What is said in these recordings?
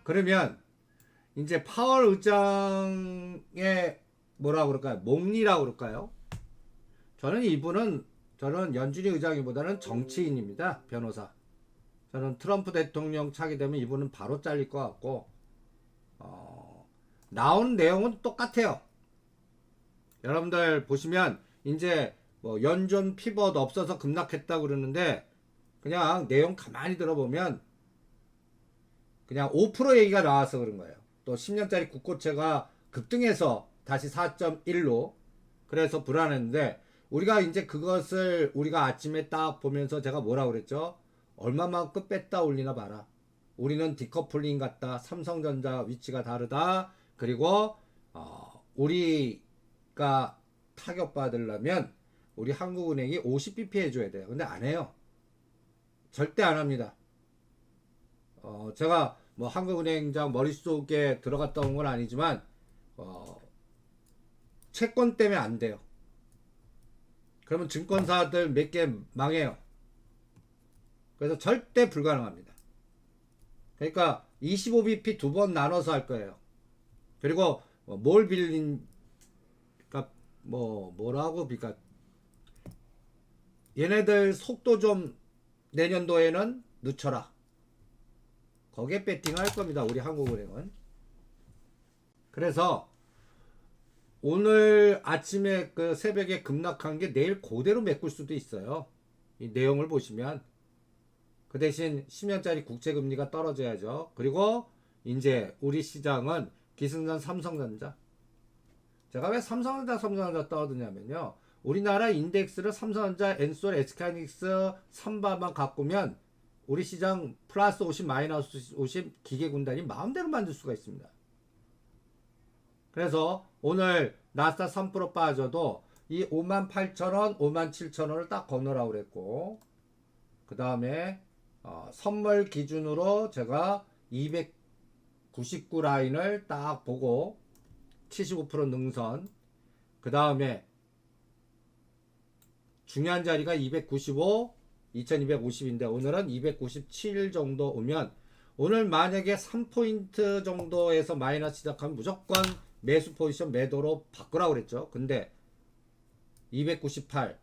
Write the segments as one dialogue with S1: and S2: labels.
S1: 그러면 이제 파월 의장의 뭐라 그럴까요? 목리라고 그럴까요? 저는 연준이 의장이보다는 정치인입니다. 변호사. 저는 트럼프 대통령 차게 되면 이분은 바로 잘릴 것 같고, 나온 내용은 똑같아요. 여러분들 보시면 이제 뭐 연준 피벗 없어서 급락했다 그러는데, 그냥 내용 가만히 들어보면 그냥 5% 얘기가 나와서 그런 거예요. 또 10년짜리 국고채가 급등해서 다시 4.1로 그래서 불안했는데, 우리가 이제 그것을 우리가 아침에 딱 보면서 제가 뭐라고 그랬죠? 얼마만큼 뺐다 올리나 봐라. 우리는 디커플링 같다. 삼성전자 위치가 다르다. 그리고 우리가 타격받으려면 우리 한국은행이 50bp 해줘야 돼요. 근데 안 해요. 절대 안 합니다. 제가 뭐 한국은행장 머릿속에 들어갔다 온 건 아니지만 채권 때문에 안 돼요. 그러면 증권사들 몇 개 망해요. 그래서 절대 불가능합니다. 그러니까 25bp 두 번 나눠서 할 거예요. 그리고 뭘 빌린, 그러니까 뭐라고, 그러니까 얘네들 속도 좀 내년도에는 늦춰라. 거기에 배팅을 할 겁니다. 우리 한국은행은. 그래서 오늘 아침에 그 새벽에 급락한 게 내일 그대로 메꿀 수도 있어요. 이 내용을 보시면. 그 대신 10년짜리 국채금리가 떨어져야죠. 그리고 이제 우리 시장은 기승전 삼성전자. 제가 왜 삼성전자 떠드냐면요. 우리나라 인덱스를 삼성전자, 엔솔, SK하이닉스, 삼바만 가꾸면 우리 시장 플러스 50, 마이너스 50 기계군단이 마음대로 만들 수가 있습니다. 그래서 오늘 나스닥 3% 빠져도 이 58,000원, 57,000원을 딱 건너라고 그랬고, 그 다음에 선물 기준으로 제가 299 라인을 딱 보고 75% 능선, 그 다음에 중요한 자리가 295, 2250인데 오늘은 297 정도 오면, 오늘 만약에 3포인트 정도에서 마이너스 시작하면 무조건 매수 포지션 매도로 바꾸라고 그랬죠. 근데 298,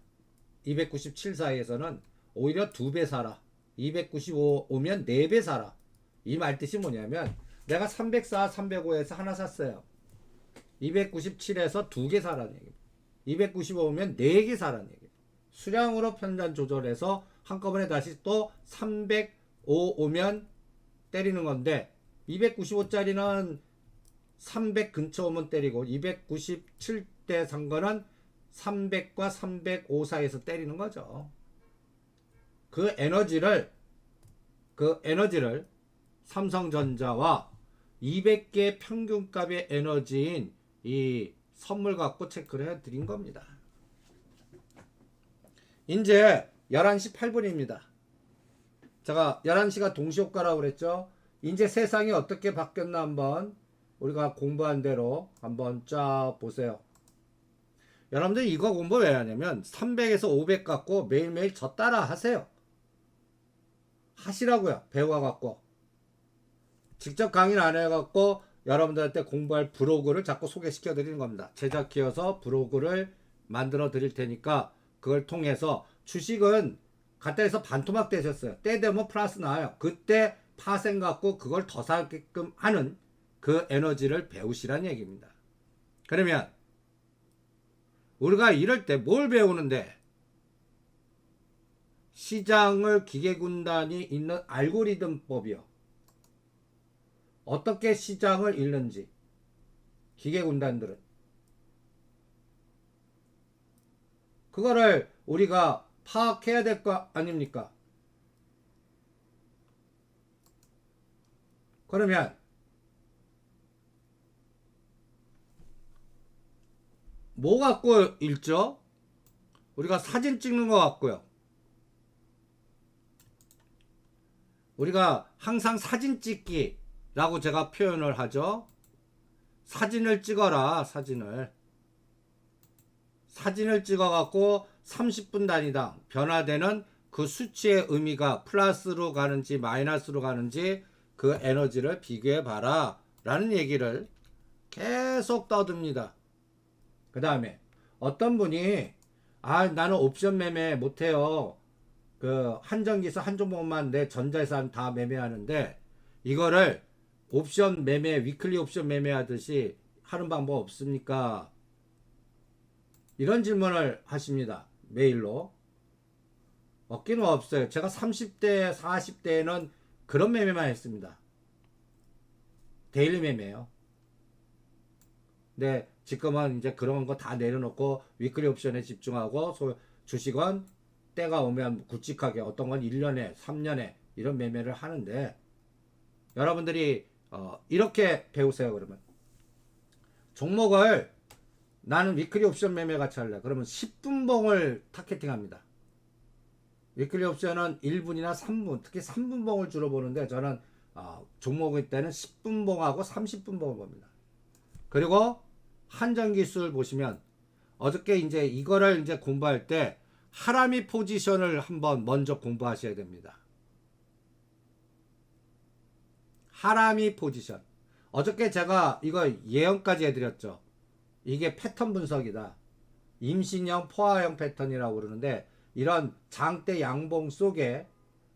S1: 297 사이에서는 오히려 2배 사라. 295 오면 4배 사라. 이 말 뜻이 뭐냐면 내가 304, 305에서 하나 샀어요. 297에서 2개 사라는 얘기입니다. 295 오면 4개 사라는 얘기입니다. 수량으로 편단 조절해서 한꺼번에 다시 또 305 오면 때리는 건데, 295짜리는 300 근처 오면 때리고 297대 산 거는 300과 305 사이에서 때리는 거죠. 그 에너지를 삼성전자와 200개 평균값의 에너지인 이 선물 갖고 체크를 해 드린 겁니다. 이제 11시 8분입니다. 제가 11시가 동시효과라고 그랬죠. 이제 세상이 어떻게 바뀌었나 한번 우리가 공부한 대로 한번 쫙 보세요. 여러분들 이거 공부 왜 하냐면 300에서 500 갖고 매일매일 저 따라 하세요. 하시라고요. 배워갖고. 직접 강의를 안 해갖고 여러분들한테 공부할 브로그를 자꾸 소개시켜 드리는 겁니다. 제작키워서 브로그를 만들어 드릴 테니까 그걸 통해서, 주식은 갖다 해서 반토막 되셨어요. 때 되면 플러스 나와요. 그때 파생 갖고 그걸 더 사게끔 하는 그 에너지를 배우시란 얘기입니다. 그러면 우리가 이럴 때 뭘 배우는데, 시장을 기계군단이 있는 알고리즘법이요. 어떻게 시장을 읽는지 기계군단들은 그거를 우리가 파악해야 될 거 아닙니까? 그러면 뭐 갖고 읽죠? 우리가 사진 찍는 거 같고요. 우리가 항상 사진 찍기라고 제가 표현을 하죠. 사진을 찍어라. 사진을 찍어 갖고 30분 단위당 변화되는 그 수치의 의미가 플러스로 가는지 마이너스로 가는지 그 에너지를 비교해 봐라 라는 얘기를 계속 떠듭니다. 그 다음에 어떤 분이 나는 옵션 매매 못해요. 그 한정기서 한 종목만 내 전자회사 다 매매하는데 이거를 옵션 매매, 위클리 옵션 매매하듯이 하는 방법 없습니까? 이런 질문을 하십니다. 메일로. 없기는 없어요. 제가 30대, 40대에는 그런 매매만 했습니다. 데일리 매매요. 근데 지금은 이제 그런 거 다 내려놓고 위클리 옵션에 집중하고 주식은 때가 오면 굵직하게 어떤 건 1년에 3년에 이런 매매를 하는데 여러분들이 이렇게 배우세요. 그러면 종목을 나는 위클리 옵션 매매 같이 할래. 그러면 10분봉을 타겟팅합니다. 위클리 옵션은 1분이나 3분, 특히 3분봉을 주로 보는데 저는 종목일 때는 10분봉하고 30분봉을 봅니다. 그리고 한정기술 보시면 어저께 이제 이거를 이제 공부할 때 하라미 포지션을 한번 먼저 공부하셔야 됩니다. 하라미 포지션. 어저께 제가 이거 예언까지 해드렸죠. 이게 패턴 분석이다. 임신형 포화형 패턴이라고 그러는데 이런 장대 양봉 속에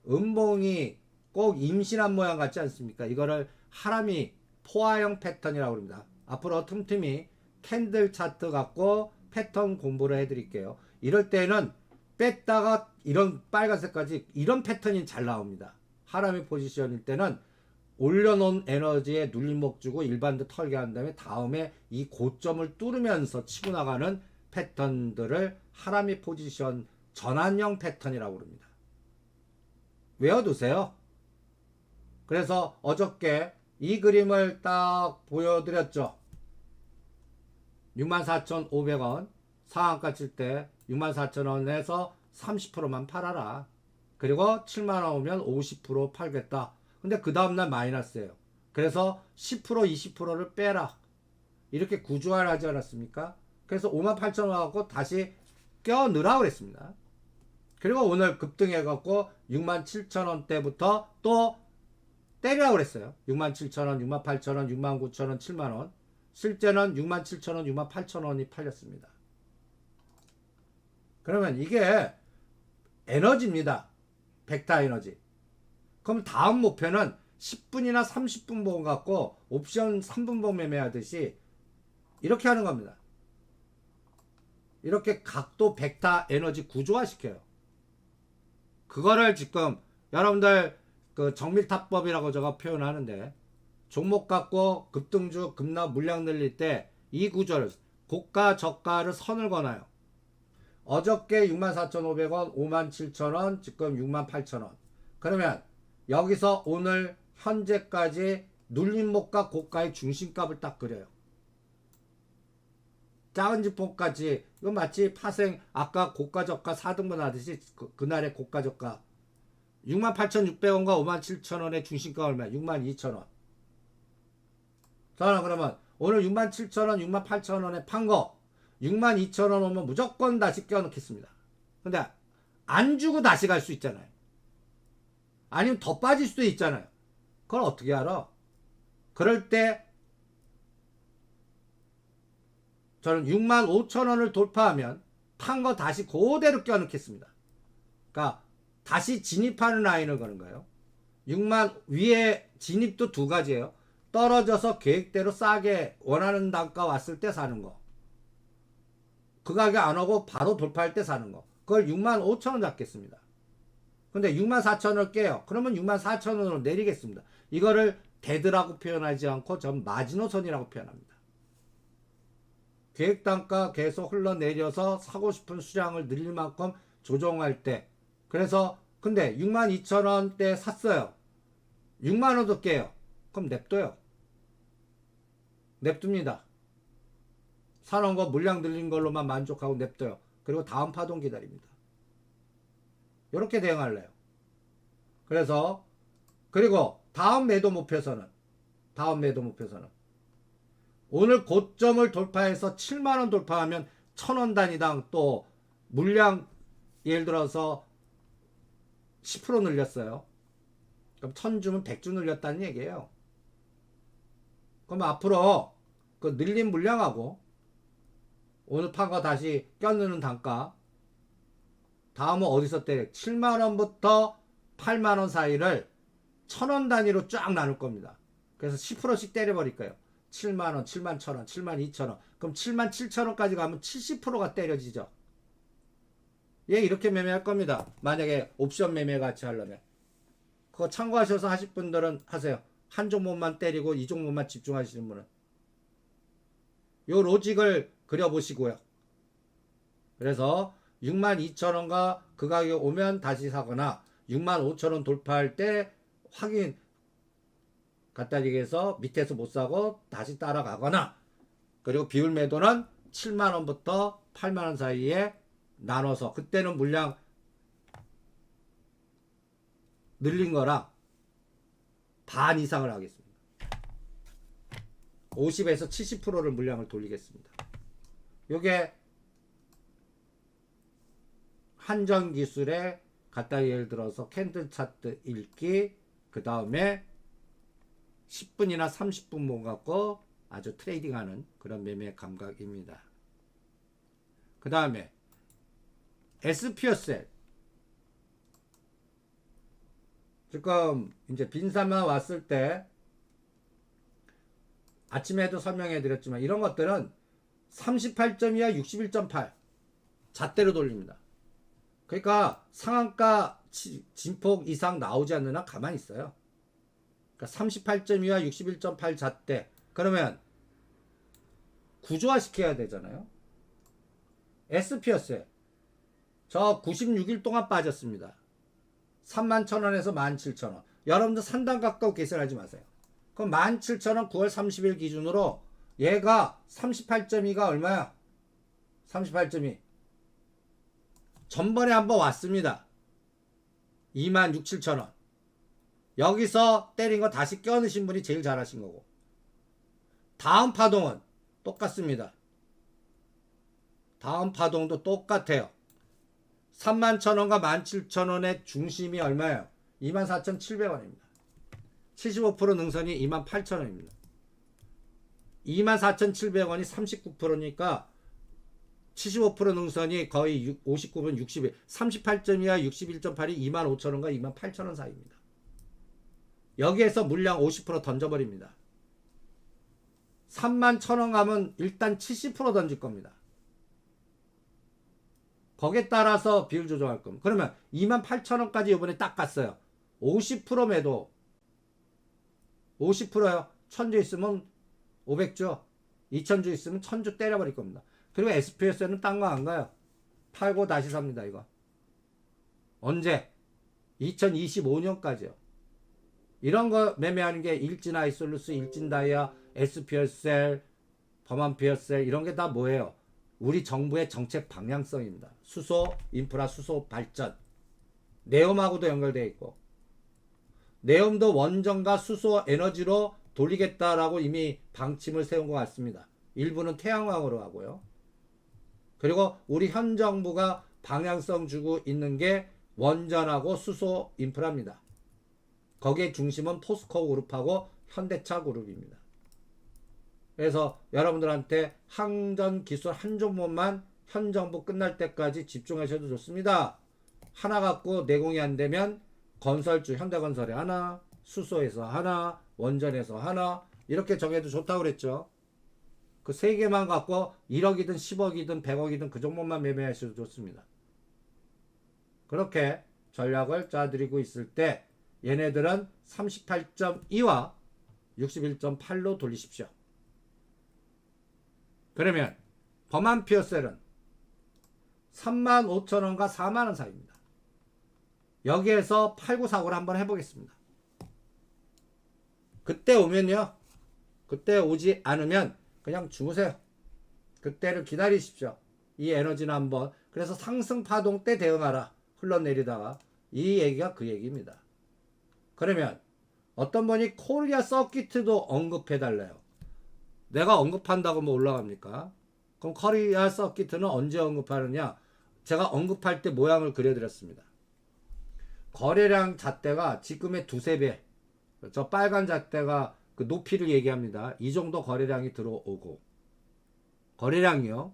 S1: 음봉이 꼭 임신한 모양 같지 않습니까? 이거를 하라미 포화형 패턴이라고 합니다. 앞으로 틈틈이 캔들 차트 갖고 패턴 공부를 해드릴게요. 이럴 때는 뺐다가 이런 빨간색까지 이런 패턴이 잘 나옵니다. 하라미 포지션일 때는 올려놓은 에너지에 눌림목 주고 일반도 털게 한 다음에 이 고점을 뚫으면서 치고 나가는 패턴들을 하라미 포지션 전환형 패턴이라고 합니다. 외워두세요. 그래서 어저께 이 그림을 딱 보여드렸죠. 64,500원 상한가 칠 때 64,000원에서 30%만 팔아라. 그리고 7만원 오면 50% 팔겠다. 근데 그 다음날 마이너스예요. 그래서 10% 20%를 빼라. 이렇게 구조화를 하지 않았습니까? 그래서 58,000원 갖고 다시 껴 넣으라 그랬습니다. 그리고 오늘 급등해갖고 67,000원대부터 또 때리라고 그랬어요. 67,000원, 68,000원, 69,000원, 7만원. 실제는 67,000원, 68,000원이 팔렸습니다. 그러면 이게 에너지입니다. 벡터 에너지. 그럼 다음 목표는 10분이나 30분 봉 갖고 옵션 3분 봉 매매하듯이 이렇게 하는 겁니다. 이렇게 각도 벡터 에너지 구조화 시켜요. 그거를 지금 여러분들 그 정밀탑법이라고 제가 표현하는데 종목 갖고 급등주 급락 물량 늘릴 때 이 구조를 고가 저가를 선을 거나요. 어저께 64,500원 57,000원 지금 68,000원. 그러면 여기서 오늘 현재까지 눌림목과 고가의 중심값을 딱 그려요. 작은 지포까지 이거 마치 파생 아까 고가 저가 4등분 하듯이 그날의 고가 저가 68,600원과 57,000원의 중심가 얼마야? 62,000원. 저는 그러면 오늘 67,000원, 68,000원에 판 거 62,000원 오면 무조건 다시 껴넣겠습니다. 근데 안 주고 다시 갈 수 있잖아요. 아니면 더 빠질 수도 있잖아요. 그걸 어떻게 알아? 그럴 때 저는 65,000원을 돌파하면 판 거 다시 그대로 껴넣겠습니다. 그러니까 다시 진입하는 라인을 거는 거예요. 6만 위에 진입도 두 가지예요. 떨어져서 계획대로 싸게 원하는 단가 왔을 때 사는 거. 그 가격 안 오고 바로 돌파할 때 사는 거. 그걸 65,000원 잡겠습니다. 근데 64,000원을 깨요. 그러면 64,000원으로 내리겠습니다. 이거를 데드라고 표현하지 않고 전 마지노선이라고 표현합니다. 계획단가 계속 흘러내려서 사고 싶은 수량을 늘릴 만큼 조정할 때. 그래서 근데 62,000원대 샀어요. 6만원도 깨요. 그럼 냅둬요. 냅둡니다. 사놓은 거 물량 늘린 걸로만 만족하고 냅둬요. 그리고 다음 파동 기다립니다. 이렇게 대응할래요. 그래서 그리고 다음 매도 목표선은 오늘 고점을 돌파해서 7만원 돌파하면 1,000원 단위당 또 물량 예를 들어서 10% 늘렸어요. 그럼 1000주면 100주 늘렸다는 얘기예요. 그럼 앞으로 그 늘린 물량하고 오늘 판 거 다시 껴넣는 단가 다음은 어디서 때려? 7만원부터 8만원 사이를 1000원 단위로 쫙 나눌 겁니다. 그래서 10%씩 때려버릴 거예요. 7만원, 7만 1000원, 7만 2000원. 그럼 7만 7000원까지 가면 70%가 때려지죠. 예, 이렇게 매매할 겁니다. 만약에 옵션 매매 같이 하려면. 그거 참고하셔서 하실 분들은 하세요. 한 종목만 때리고 이 종목만 집중하시는 분은. 요 로직을 그려보시고요. 그래서 62,000원과 그 가격에 오면 다시 사거나 65,000원 돌파할 때 확인 갖다 얘기해서 밑에서 못 사고 다시 따라가거나 그리고 비율 매도는 7만원부터 8만원 사이에 나눠서 그때는 물량 늘린 거랑 반 이상을 하겠습니다. 50에서 70%를 물량을 돌리겠습니다. 요게 한전기술의 갖다 예를 들어서 캔들 차트 읽기 그 다음에 10분이나 30분 모음 갖고 아주 트레이딩하는 그런 매매 감각입니다. 그 다음에 SPO셀 지금 이제 빈사만 왔을 때 아침에도 설명해 드렸지만 이런 것들은 38.2와 61.8 잣대로 돌립니다. 그러니까 상한가 진폭 이상 나오지 않는 한 가만히 있어요. 그러니까 38.2와 61.8 잣대 그러면 구조화 시켜야 되잖아요. SP였어요. 저 96일 동안 빠졌습니다. 31,000원에서 17,000원. 여러분들 산단 갖고 계산하지 마세요. 그럼 17,000원 9월 30일 기준으로 얘가 38.2가 얼마야? 38.2. 전번에 한번 왔습니다. 26,700원. 여기서 때린 거 다시 껴넣으신 분이 제일 잘하신 거고. 다음 파동은 똑같습니다. 다음 파동도 똑같아요. 31,000원과 17,000원의 중심이 얼마예요? 24,700원입니다. 75% 능선이 28,000원입니다. 24,700원이 39%니까 75% 능선이 거의 59분 61, 38.2와 61.8이 25,000원과 28,000원 사이입니다. 여기에서 물량 50% 던져버립니다. 31,000원 가면 일단 70% 던질 겁니다. 거기에 따라서 비율 조정할 겁니다. 그러면 28,000원까지 이번에 딱 갔어요. 50% 매도. 50%요. 1000주 있으면 500주. 2000주 있으면 1000주 때려버릴 겁니다. 그리고 SPS는 딴 거 안 가요. 팔고 다시 삽니다. 이거. 언제? 2025년까지요. 이런 거 매매하는 게 일진아이솔루스, 일진다이아, SPSL, 범한피어셀 이런 게 다 뭐예요? 우리 정부의 정책 방향성입니다. 수소, 인프라 수소 발전. 네옴하고도 연결되어 있고 네옴도 원전과 수소 에너지로 돌리겠다라고 이미 방침을 세운 것 같습니다. 일부는 태양광으로 하고요. 그리고 우리 현 정부가 방향성 주고 있는 게 원전하고 수소 인프라입니다. 거기에 중심은 포스코 그룹하고 현대차 그룹입니다. 그래서 여러분들한테 항전 기술 한 종목만 현 정부 끝날 때까지 집중하셔도 좋습니다. 하나 갖고 내공이 안 되면 건설주 현대건설에 하나, 수소에서 하나, 원전에서 하나 이렇게 정해도 좋다고 그랬죠. 그 세 개만 갖고 1억이든 10억이든 100억이든 그 종목만 매매하셔도 좋습니다. 그렇게 전략을 짜드리고 있을 때 얘네들은 38.2와 61.8로 돌리십시오. 그러면 범한피어셀은 35,000원과 4만원 사이입니다. 여기에서 팔고 사고를 한번 해보겠습니다. 그때 오면요. 그때 오지 않으면 그냥 주무세요. 그때를 기다리십시오. 이 에너지는 한번. 그래서 상승 파동 때 대응하라. 흘러내리다가. 이 얘기가 그 얘기입니다. 그러면 어떤 분이 코리아 서킷도 언급해달래요. 내가 언급한다고 뭐 올라갑니까? 그럼 코리아 서킷은 언제 언급하느냐? 제가 언급할 때 모양을 그려드렸습니다. 거래량 잣대가 지금의 두세 배. 저 빨간 잣대가 그 높이를 얘기합니다. 이 정도 거래량이 들어오고 거래량이요.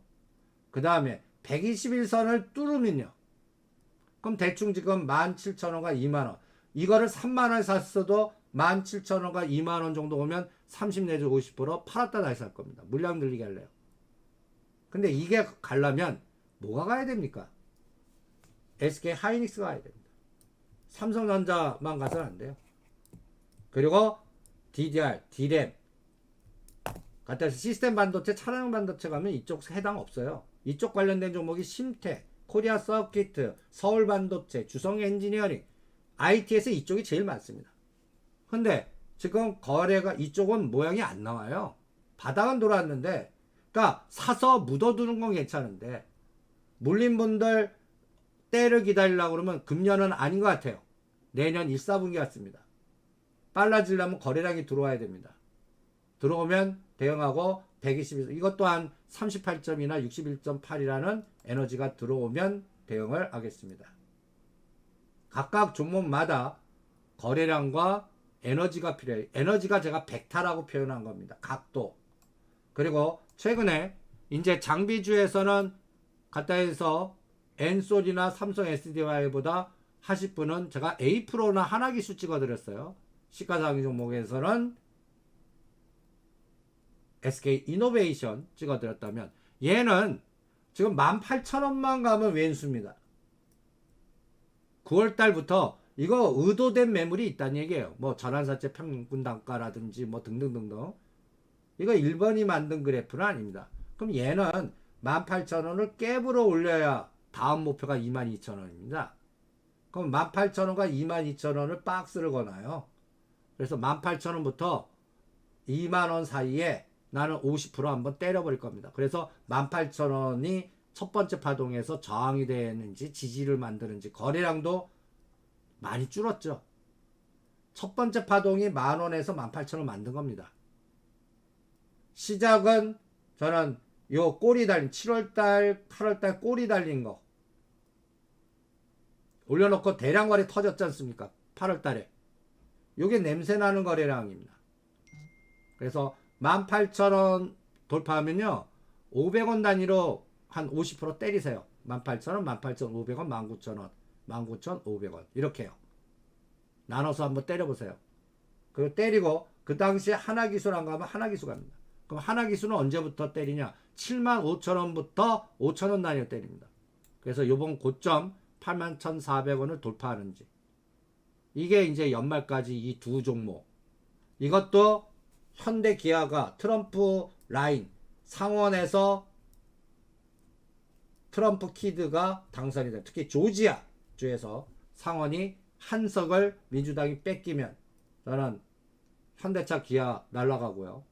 S1: 그 다음에 121선을 뚫으면요. 그럼 대충 지금 17,000원과 2만원. 이거를 3만원에 샀어도 17,000원과 2만원 정도 오면 30 내지 50% 팔았다 다시 살 겁니다. 물량 늘리게 할래요. 근데 이게 가려면 뭐가 가야 됩니까? SK 하이닉스가 가야 됩니다. 삼성전자만 가서는 안 돼요. 그리고 DDR, D램 갖다 시스템 반도체, 차량 반도체 가면 이쪽 해당 없어요. 이쪽 관련된 종목이 심텍, 코리아 서키트, 서울 반도체, 주성 엔지니어링, IT에서 이쪽이 제일 많습니다. 근데 지금 거래가 이쪽은 모양이 안 나와요. 바닥은 돌아왔는데, 그러니까 사서 묻어두는 건 괜찮은데 물린 분들 때를 기다리려고 그러면 금년은 아닌 것 같아요. 내년 1, 4분기 같습니다. 빨라지려면 거래량이 들어와야 됩니다. 들어오면 대응하고 121, 이것 또한 38점이나 61.8이라는 에너지가 들어오면 대응을 하겠습니다. 각각 종목마다 거래량과 에너지가 필요해요. 에너지가 제가 벡터라고 표현한 겁니다. 각도. 그리고 최근에 이제 장비주에서는 갖다 해서 엔솔이나 삼성 SDI보다 하실 분은 제가 A-프로나 하나기수 찍어드렸어요. 시가상위 종목에서는 SK 이노베이션 찍어드렸다면 얘는 지금 18,000원만 가면 왼수입니다. 9월달부터 이거 의도된 매물이 있다는 얘기예요. 뭐 전환사채 평균 단가라든지 뭐 등등등등. 이거 1번이 만든 그래프는 아닙니다. 그럼 얘는 18,000원을 갭으로 올려야 다음 목표가 22,000원입니다. 그럼 18,000원과 22,000원을 박스를 거나요. 그래서 18,000원부터 2만원 사이에 나는 50% 한번 때려버릴 겁니다. 그래서 18,000원이 첫 번째 파동에서 저항이 되는지 지지를 만드는지 거래량도 많이 줄었죠. 첫 번째 파동이 만원에서 18,000원 만든 겁니다. 시작은 저는 요 꼬리 달린 7월달 8월달 꼬리 달린 거 올려놓고 대량 거래 터졌지 않습니까? 8월달에 요게 냄새나는 거래량입니다. 그래서 18,000원 돌파하면요 500원 단위로 한 50% 때리세요. 18,000원, 18,500원, 19,000원, 19,500원 이렇게요. 나눠서 한번 때려보세요. 그리고 때리고 그 당시에 하나기술 안 가면 하나기수 갑니다. 그럼 하나기수는 언제부터 때리냐? 75,000원부터 5,000원 단위로 때립니다. 그래서 요번 고점 81,400원을 돌파하는지 이게 이제 연말까지 이 두 종목 이것도 현대 기아가 트럼프 라인 상원에서 트럼프 키드가 당선이 된 특히 조지아 주에서 상원이 한 석을 민주당이 뺏기면 저는 현대차 기아 날아가고요.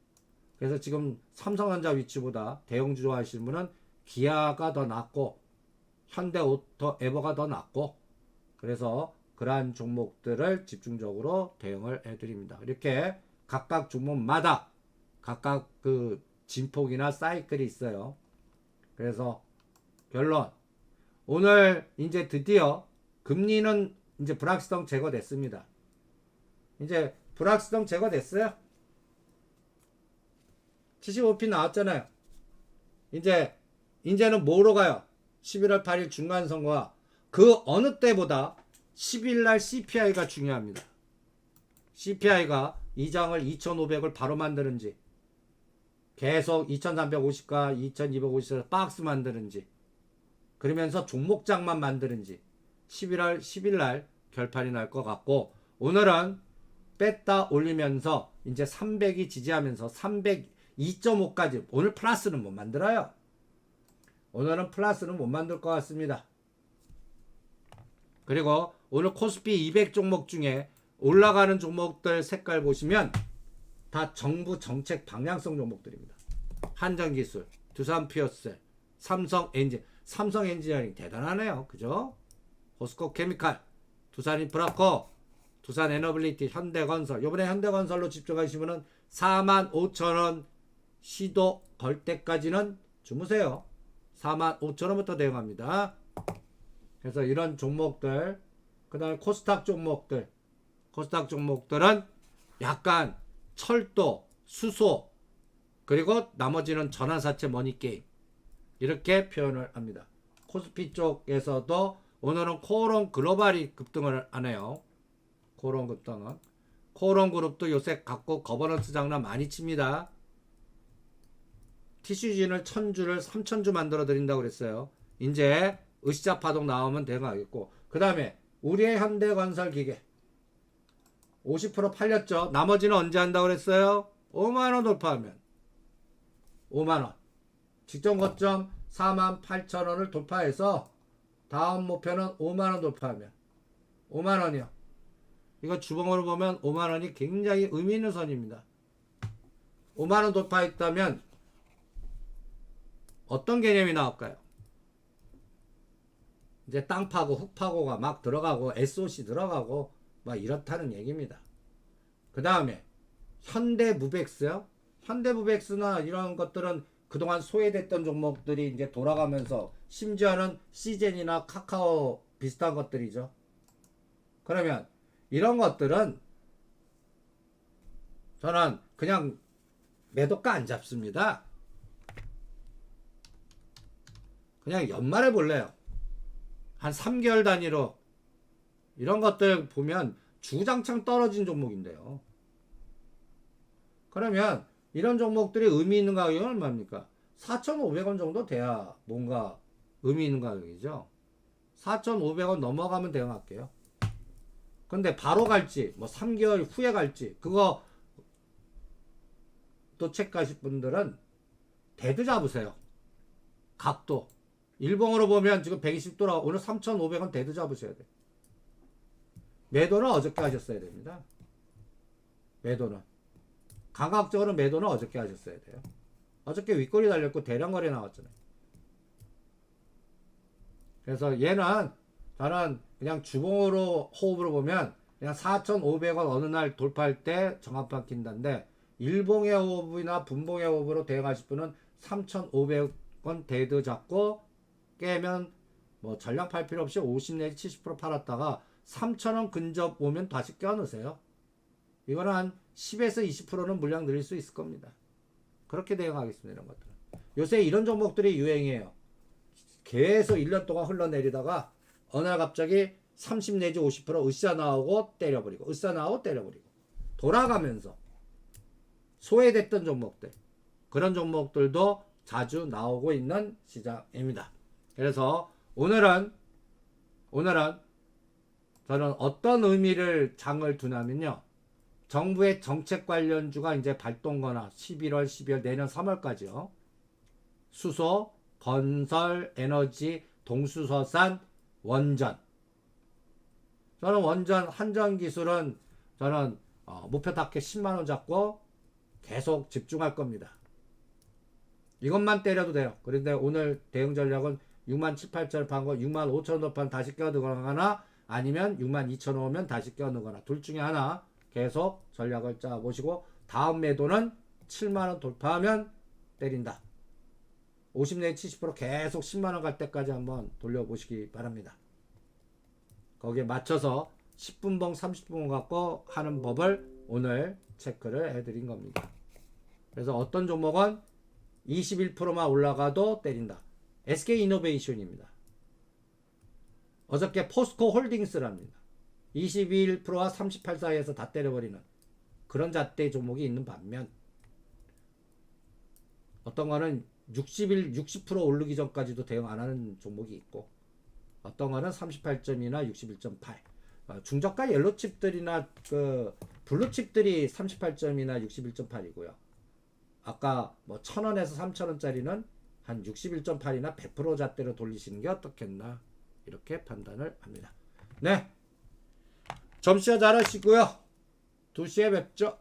S1: 그래서 지금 삼성전자 위치보다 대형주 좋아하시는 분은 기아가 더 낫고 현대오토 에버가 더 낫고 그래서 그러한 종목들을 집중적으로 대응을 해드립니다. 이렇게 각각 종목마다 각각 그 진폭이나 사이클이 있어요. 그래서 결론 오늘 이제 드디어 금리는 이제 불확실성 제거됐습니다. 이제 불확실성 제거됐어요. 75p 나왔잖아요. 이제는 뭐로 가요? 11월 8일 중간선거와 그 어느 때보다 10일날 CPI가 중요합니다. CPI가 이장을 2,500을 바로 만드는지 계속 2,350과 2,250에서 박스 만드는지 그러면서 종목장만 만드는지 11월 10일날 결판이 날 것 같고 오늘은 뺐다 올리면서 이제 300이 지지하면서 302.5까지 오늘 플러스는 못 만들어요. 오늘은 플러스는 못 만들 것 같습니다. 그리고 오늘 코스피 200 종목 중에 올라가는 종목들 색깔 보시면 다 정부 정책 방향성 종목들입니다. 한전기술, 두산피어셀, 삼성엔지니어링 대단하네요. 그죠? 호스코 케미칼, 두산인프라코, 두산에너빌리티, 현대건설. 요번에 현대건설로 집중하시면은 45,000원 시도 걸 때까지는 주무세요. 45,000원부터 대응합니다. 그래서 이런 종목들 그 다음에 코스닥 종목들. 코스닥 종목들은 약간 철도, 수소, 그리고 나머지는 전환사채 머니게임. 이렇게 표현을 합니다. 코스피 쪽에서도 오늘은 코오롱 글로벌이 급등을 하네요. 코오롱 급등은. 코오롱 그룹도 요새 갖고 거버넌스 장난 많이 칩니다. TCG를 1000주를 3000주 만들어 드린다고 그랬어요. 이제 으시자 파동 나오면 대응하겠고, 그 다음에 우리의 현대건설기계 50% 팔렸죠. 나머지는 언제 한다고 그랬어요? 5만원 돌파하면 5만원 직전 고점 48,000원을 돌파해서 다음 목표는 5만원 돌파하면 5만원이요. 이거 주봉으로 보면 5만원이 굉장히 의미 있는 선입니다. 5만원 돌파했다면 어떤 개념이 나올까요? 이제 땅 파고 흙 파고가 막 들어가고 SOC 들어가고 막 이렇다는 얘기입니다. 그 다음에 현대무백스요. 현대무백스나 이런 것들은 그동안 소외됐던 종목들이 이제 돌아가면서, 심지어는 시젠이나 카카오 비슷한 것들이죠. 그러면 이런 것들은 저는 그냥 매도가 안 잡습니다. 그냥 연말에 볼래요. 한 3개월 단위로 이런 것들 보면 주구장창 떨어진 종목인데요. 그러면 이런 종목들이 의미 있는 가격이 얼마입니까? 4,500원 정도 돼야 뭔가 의미 있는 가격이죠. 4,500원 넘어가면 대응할게요. 근데 바로 갈지 뭐 3개월 후에 갈지 그거 또 체크하실 분들은 대드 잡으세요. 각도 일봉으로 보면 지금 120도라 오늘 3,500원 대드 잡으셔야 돼요. 매도는 어저께 하셨어야 됩니다. 매도는 감각적으로 매도는 어저께 하셨어야 돼요. 어저께 윗꼬리 달렸고 대량거래 나왔잖아요. 그래서 얘는 저는 그냥 주봉으로 호흡으로 보면 그냥 4,500원 어느 날 돌파할 때 정합판 낀다는데, 일봉의 호흡이나 분봉의 호흡으로 대응하실 분은 3,500원 대드 잡고 깨면 뭐 전량 팔 필요 없이 50 내지 70% 팔았다가 3,000원 근접 오면 다시 껴넣으세요. 이거는 한 10에서 20%는 물량 늘릴 수 있을 겁니다. 그렇게 대응하겠습니다. 이런 것들은. 요새 이런 종목들이 유행이에요. 계속 1년 동안 흘러내리다가 어느 날 갑자기 30 내지 50% 으쌰 나오고 때려버리고 으쌰 나오고 때려버리고 돌아가면서 소외됐던 종목들, 그런 종목들도 자주 나오고 있는 시장입니다. 그래서 오늘은 저는 어떤 의미를 장을 두냐면요, 정부의 정책 관련주가 이제 발동거나 11월, 12월, 내년 3월까지요. 수소, 건설, 에너지, 동수서산, 원전. 저는 원전, 한전기술은 저는 목표 타켓 10만원 잡고 계속 집중할 겁니다. 이것만 때려도 돼요. 그런데 오늘 대응 전략은 6만 7, 8천을 판 거 6만 5천 돌파는 다시 껴넣거나 아니면 6만 2천 오면 다시 껴넣거나 둘 중에 하나 계속 전략을 짜보시고, 다음 매도는 7만원 돌파하면 때린다. 50 내지 70% 계속 10만원 갈 때까지 한번 돌려보시기 바랍니다. 거기에 맞춰서 10분봉 30분봉 갖고 하는 법을 오늘 체크를 해드린 겁니다. 그래서 어떤 종목은 21%만 올라가도 때린다. SK이노베이션입니다. 어저께 포스코 홀딩스랍니다. 21%와 38 사이에서 다 때려버리는 그런 잣대 종목이 있는 반면, 어떤 거는 60% 오르기 전까지도 대응 안 하는 종목이 있고, 어떤 거는 38점이나 61.8. 중저가 옐로칩들이나 그 블루칩들이 38점이나 61.8이고요. 아까 뭐 1,000원에서 3,000원짜리는 한 61.8이나 100% 잣대로 돌리시는 게 어떻겠나, 이렇게 판단을 합니다. 네. 점심시간 잘 하시고요. 2시에 뵙죠.